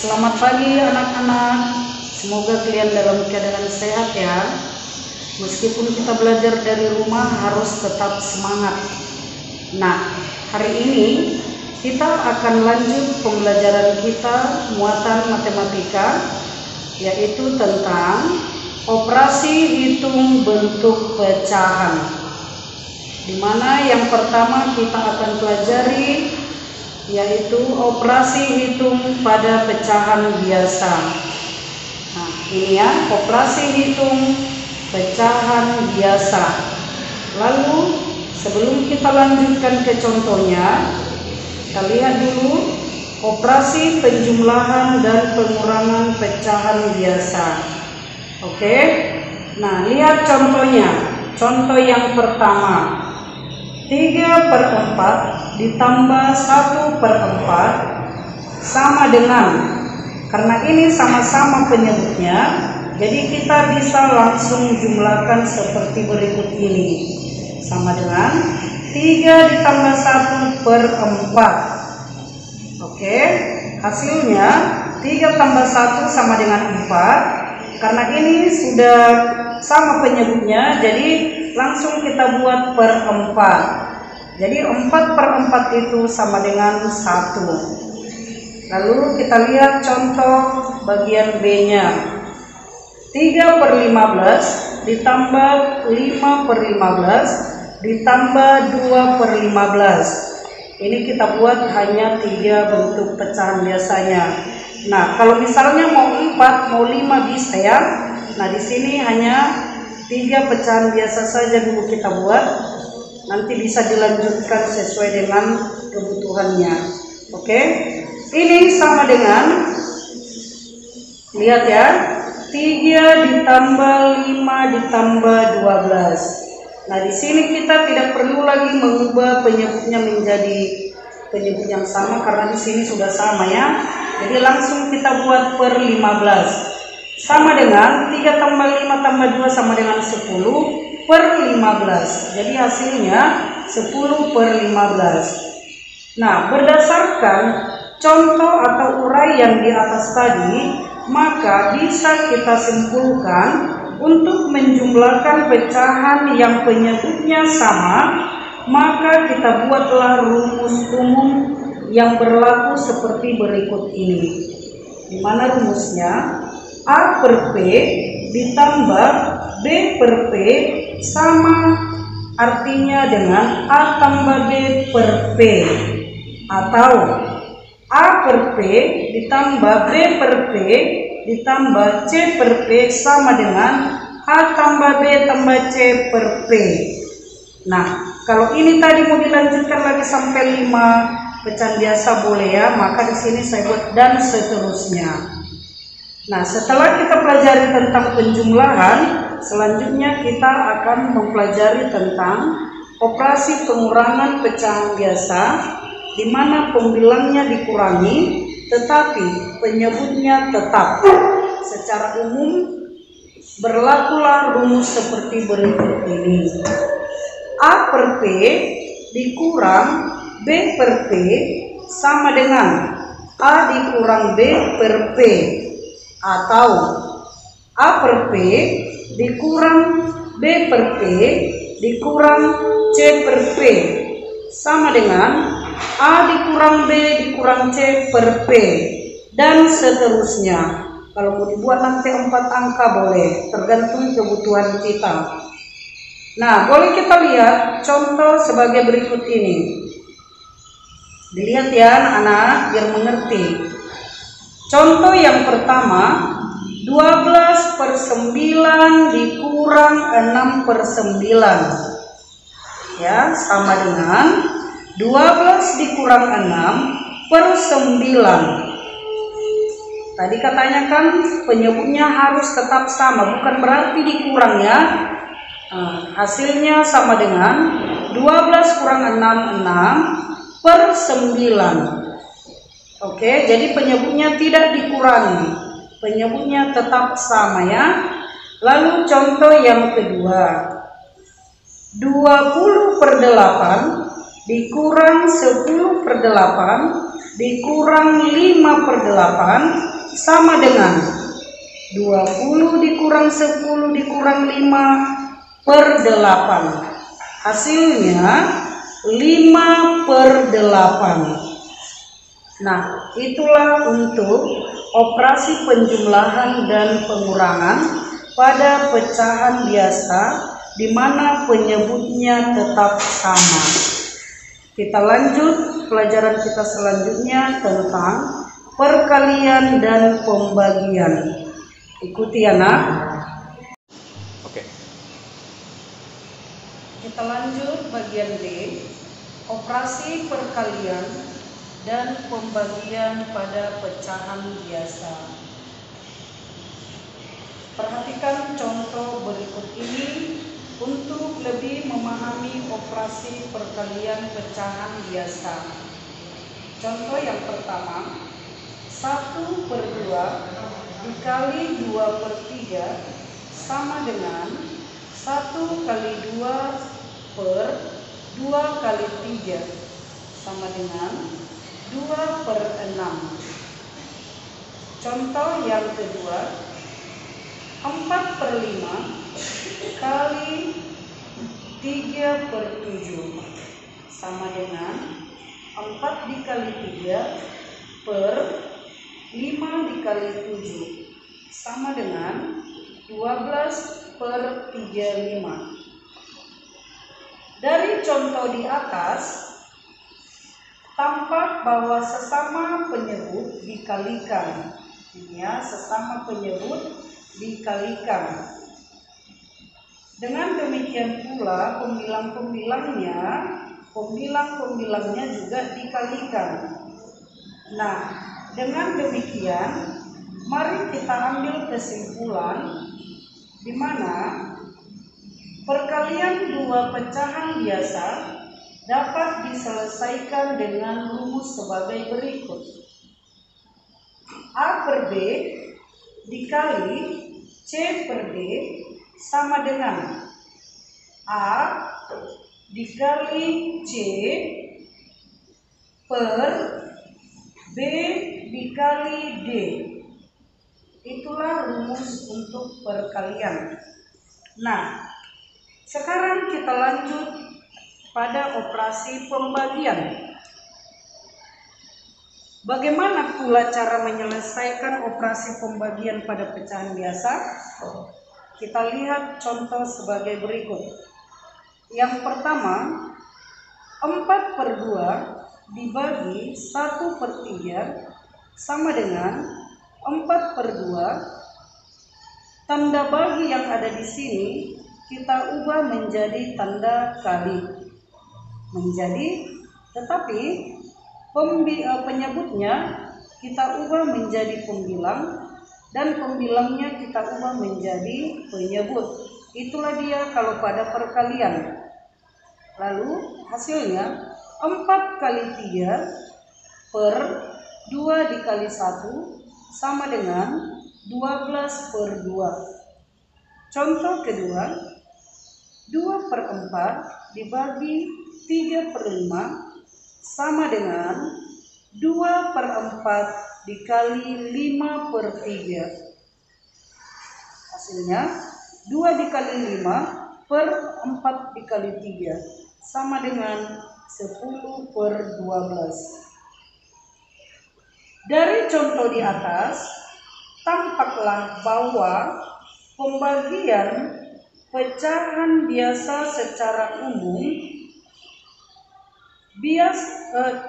Selamat pagi anak-anak. Semoga kalian dalam keadaan sehat ya. Meskipun kita belajar dari rumah harus tetap semangat. Nah, hari ini kita akan lanjut pembelajaran kita muatan matematika, yaitu tentang operasi hitung bentuk pecahan. Dimana yang pertama kita akan pelajari yaitu operasi hitung pada pecahan biasa. Nah, ini ya, operasi hitung pecahan biasa. Lalu sebelum kita lanjutkan ke contohnya, kita lihat dulu operasi penjumlahan dan pengurangan pecahan biasa. Oke. Nah, lihat contohnya. Contoh yang pertama, 3/4 ditambah 1/4 sama dengan, karena ini sama-sama penyebutnya, jadi kita bisa langsung jumlahkan seperti berikut ini. Sama dengan 3 ditambah 1/4. Oke, hasilnya 3 tambah 1 sama dengan 4. Karena ini sudah sama penyebutnya, jadi langsung kita buat per 4. Jadi 4/4 itu sama dengan 1. Lalu kita lihat contoh bagian B-nya. 3/15 ditambah 5/15 ditambah 2/15. Ini kita buat hanya 3 bentuk pecahan biasanya. Nah, kalau misalnya mau 4, mau 5 bisa ya. Nah, di sini hanya 3 pecahan biasa saja dulu kita buat. Nanti bisa dilanjutkan sesuai dengan kebutuhannya. Oke. Ini sama dengan, lihat ya, 3 ditambah 5 ditambah 12. Nah, di sini kita tidak perlu lagi mengubah penyebutnya menjadi penyebut yang sama karena di sini sudah sama ya. Jadi langsung kita buat per 15. Sama dengan 3 tambah 5 tambah 2 sama dengan 10/15. Jadi hasilnya 10/15. Nah, berdasarkan contoh atau uraian di atas tadi, maka bisa kita simpulkan untuk menjumlahkan pecahan yang penyebutnya sama, maka kita buatlah rumus umum yang berlaku seperti berikut ini. Di mana rumusnya? A per P ditambah B per P sama artinya dengan A tambah B per P, atau A per P ditambah B per P ditambah C per P sama dengan A tambah B tambah C per P. Nah, kalau ini tadi mau dilanjutkan lagi sampai 5 pecahan biasa boleh ya, maka di sini saya buat dan seterusnya. Nah, setelah kita pelajari tentang penjumlahan, selanjutnya kita akan mempelajari tentang operasi pengurangan pecahan biasa, di mana pembilangnya dikurangi, tetapi penyebutnya tetap. Secara umum, berlakulah rumus seperti berikut ini. A per P dikurang B per P sama dengan A dikurang B per P, atau A per P dikurang B per P dikurang C per P sama dengan A dikurang B dikurang C per P, dan seterusnya. Kalau mau dibuat nanti 4 angka boleh, tergantung kebutuhan kita. Nah, boleh kita lihat contoh sebagai berikut ini. Dilihat ya anak-anak biar mengerti. Contoh yang pertama, 12/9 dikurang 6/9. Ya, sama dengan 12 dikurang 6/9. Tadi katanya kan penyebutnya harus tetap sama, bukan berarti dikurang ya. Hasilnya sama dengan 12 kurang 6/9. Oke, jadi penyebutnya tidak dikurangi, penyebutnya tetap sama ya. Lalu contoh yang kedua, 20/8 dikurang 10/8 dikurang 5/8 sama dengan 20 dikurang 10 dikurang 5/8. Hasilnya 5/8. Nah, itulah untuk operasi penjumlahan dan pengurangan pada pecahan biasa di mana penyebutnya tetap sama. Kita lanjut pelajaran kita selanjutnya tentang perkalian dan pembagian. Ikuti ya nak. Oke. Kita lanjut bagian D, operasi perkalian dan pembagian pada pecahan biasa. Perhatikan contoh berikut ini untuk lebih memahami operasi perkalian pecahan biasa. Contoh yang pertama, 1/2 dikali 2/3 sama dengan 1 kali 2 per 2 kali 3 sama dengan 2/6. Contoh yang kedua, 4/5 kali 3/7 sama dengan 4 dikali 3 per 5 dikali 7 sama dengan 12/35. Dari contoh di atas tampak bahwa sesama penyebut dikalikan, ya, sesama penyebut dikalikan. Dengan demikian pula pembilang-pembilangnya juga dikalikan. Nah, dengan demikian mari kita ambil kesimpulan di mana perkalian dua pecahan biasa dapat diselesaikan dengan rumus sebagai berikut. A per B dikali C per D sama dengan A dikali C per B dikali D. Itulah rumus untuk perkalian. Nah, sekarang kita lanjut pada operasi pembagian. Bagaimana pula cara menyelesaikan operasi pembagian pada pecahan biasa? Kita lihat contoh sebagai berikut. Yang pertama, 4/2 dibagi 1/3 sama dengan 4/2. Tanda bagi yang ada di sini kita ubah menjadi tanda kali. Tetapi penyebutnya kita ubah menjadi pembilang dan pembilangnya kita ubah menjadi penyebut. Itulah dia kalau pada perkalian. Lalu hasilnya 4 kali 3 per 2 dikali 1 sama dengan 12/2. Contoh kedua, 2/4 dibagi 3/5 sama dengan 2/4 dikali 5/3. Hasilnya 2 dikali 5 per 4 dikali 3 sama dengan 10/12. Dari contoh di atas tampaklah bahwa pembagian pecahan biasa secara umum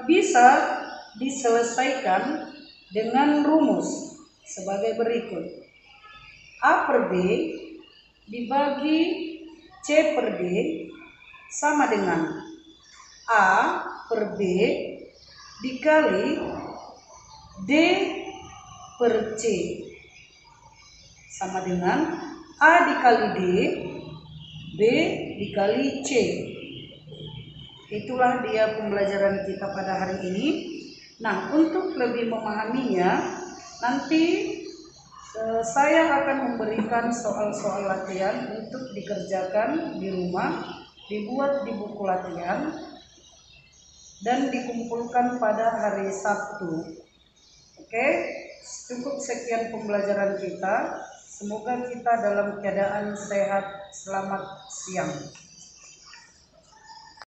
bisa diselesaikan dengan rumus sebagai berikut. A per B dibagi C per D sama dengan A per B dikali D per C sama dengan A dikali D, B dikali C. Itulah dia pembelajaran kita pada hari ini. Nah, untuk lebih memahaminya, nanti saya akan memberikan soal-soal latihan untuk dikerjakan di rumah, dibuat di buku latihan. dan dikumpulkan pada hari Sabtu. Oke, cukup sekian pembelajaran kita. Semoga kita dalam keadaan sehat. Selamat siang.